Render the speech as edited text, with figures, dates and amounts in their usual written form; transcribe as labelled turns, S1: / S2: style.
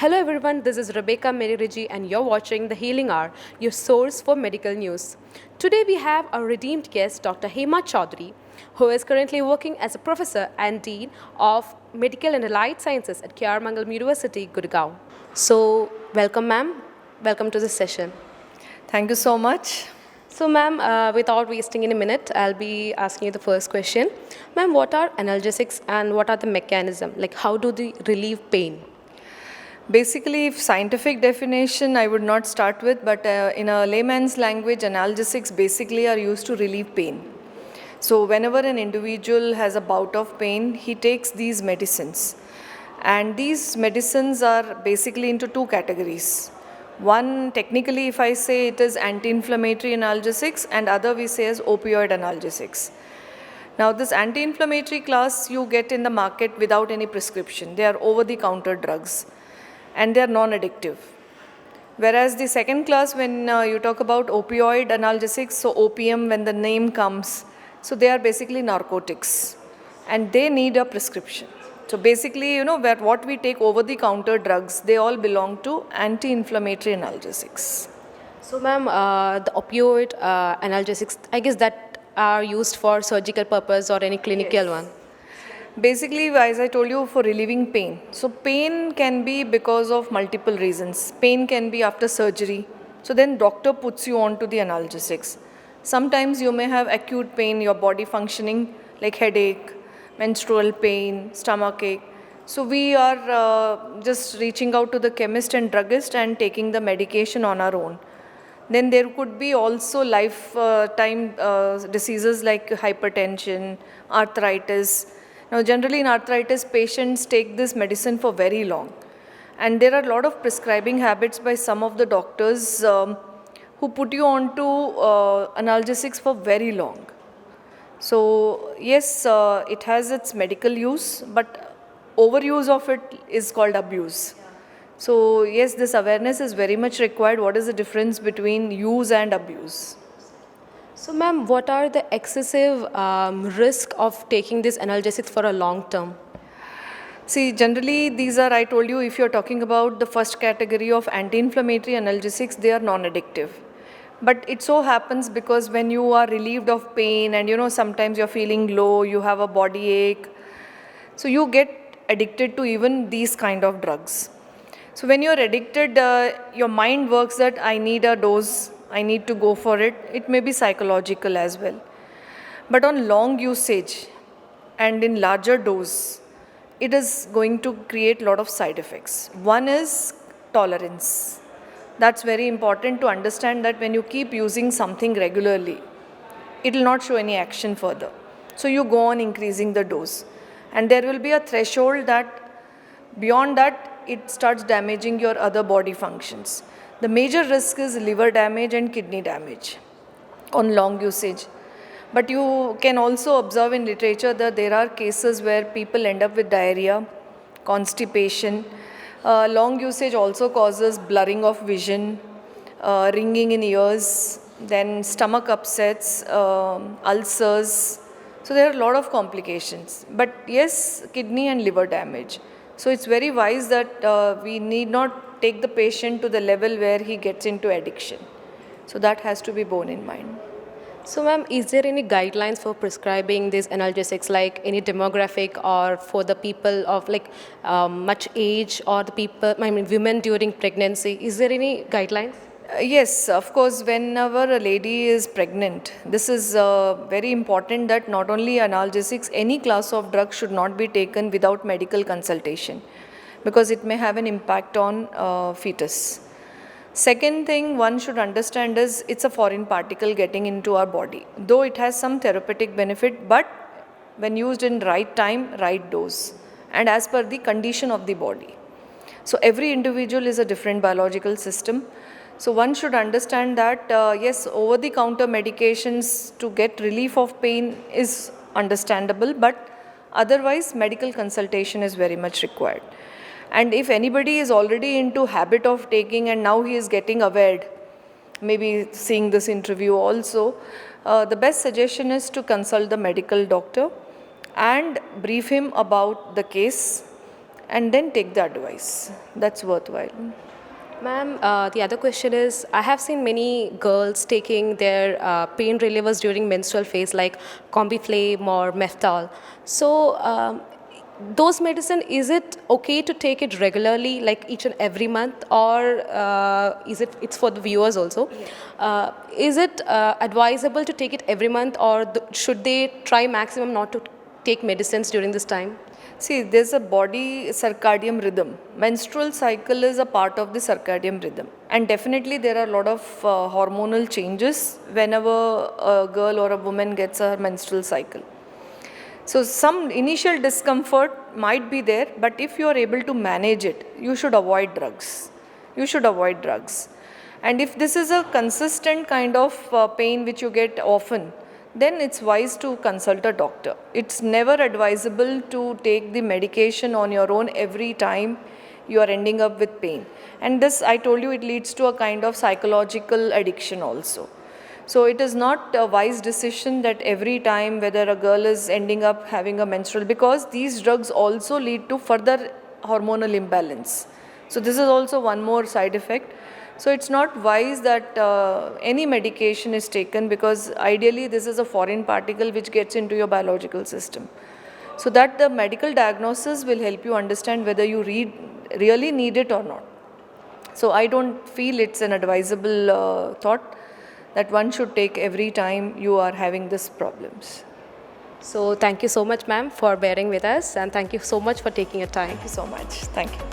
S1: Hello everyone, this is Rebecca Meririji and you're watching The Healing Hour, your source for medical news. Today we have our redeemed guest, Dr. Hema Chaudhary, who is currently working as a professor and dean of Medical and Allied Sciences at K.R. Mangalam University, Gurgaon. So, welcome ma'am, welcome to this session.
S2: Thank you so much.
S1: So ma'am, without wasting any minute, I'll be asking you the first question. Ma'am, what are analgesics and what are the mechanism? Like how do they relieve pain?
S2: Basically, if scientific definition I would not start with, but in a layman's language, analgesics basically are used to relieve pain. So whenever an individual has a bout of pain, he takes these medicines. And these medicines are basically into two categories. One, technically, if I say it is anti-inflammatory analgesics, and other we say as opioid analgesics. Now, this anti-inflammatory class you get in the market without any prescription. They are over-the-counter drugs and they are non-addictive. Whereas the second class, when you talk about opioid analgesics, so opium when the name comes, so they are basically narcotics and they need a prescription. So basically, what we take over-the-counter drugs, they all belong to anti-inflammatory analgesics.
S1: So ma'am, the opioid analgesics, I guess that are used for surgical purpose or any clinical one.
S2: Basically, as I told you, for relieving pain. So pain can be because of multiple reasons. Pain can be after surgery. So then doctor puts you on to the analgesics. Sometimes you may have acute pain, your body functioning like headache, menstrual pain, stomach ache. So we are just reaching out to the chemist and druggist and taking the medication on our own. Then there could be also lifetime diseases like hypertension, arthritis. Now, generally in arthritis, patients take this medicine for very long. And there are a lot of prescribing habits by some of the doctors who put you on to analgesics for very long. So, yes, it has its medical use, but overuse of it is called abuse. So, yes, this awareness is very much required. What is the difference between use and abuse?
S1: So ma'am, what are the excessive risk of taking these analgesics for a long term?
S2: See, generally these are, I told you, if you're talking about the first category of anti-inflammatory analgesics, they are non-addictive. But it so happens because when you are relieved of pain and sometimes you're feeling low, you have a body ache, so you get addicted to even these kind of drugs. So when you're addicted, your mind works that I need a dose, I need to go for it. It may be psychological as well. But on long usage and in larger dose, it is going to create a lot of side effects. One is tolerance. That's very important to understand that when you keep using something regularly, it will not show any action further. So you go on increasing the dose. And there will be a threshold that beyond that, it starts damaging your other body functions. The major risk is liver damage and kidney damage on long usage. But you can also observe in literature that there are cases where people end up with diarrhea, constipation. Long usage also causes blurring of vision, ringing in ears, then stomach upsets, ulcers. So there are a lot of complications. But yes, kidney and liver damage. So it's very wise that we need not take the patient to the level where he gets into addiction. So that has to be borne in mind.
S1: So ma'am, is there any guidelines for prescribing these analgesics, like any demographic or for the people of like much age or the people, I mean women during pregnancy? Is there any guidelines?
S2: Yes, of course, whenever a lady is pregnant, this is very important that not only analgesics, any class of drug should not be taken without medical consultation because it may have an impact on fetus. Second thing one should understand is it's a foreign particle getting into our body. Though it has some therapeutic benefit, but when used in right time, right dose, and as per the condition of the body. So every individual is a different biological system. So one should understand that yes, over-the-counter medications to get relief of pain is understandable, but otherwise medical consultation is very much required. And if anybody is already into habit of taking and now he is getting aware, maybe seeing this interview also, the best suggestion is to consult the medical doctor and brief him about the case and then take the advice. That's worthwhile.
S1: Ma'am, the other question is, I have seen many girls taking their pain relievers during menstrual phase like Combiflame or Meftal. So, those medicine, is it okay to take it regularly, like each and every month, or it's for the viewers also? Is it advisable to take it every month, or should they try maximum not to take medicines during this time?
S2: See, there's a body circadian rhythm. Menstrual cycle is a part of the circadian rhythm. And definitely there are a lot of hormonal changes whenever a girl or a woman gets her menstrual cycle. So some initial discomfort might be there, but if you are able to manage it, you should avoid drugs. You should avoid drugs. And if this is a consistent kind of pain which you get often, then it's wise to consult a doctor. It's never advisable to take the medication on your own every time you are ending up with pain. And this, I told you, it leads to a kind of psychological addiction also. So it is not a wise decision that every time whether a girl is ending up having a menstrual, because these drugs also lead to further hormonal imbalance. So this is also one more side effect. So it's not wise that any medication is taken, because ideally this is a foreign particle which gets into your biological system. So that the medical diagnosis will help you understand whether you really need it or not. So I don't feel it's an advisable thought that one should take every time you are having these problems.
S1: So thank you so much, ma'am, for bearing with us, and thank you so much for taking your time.
S2: Thank you so much. Thank you.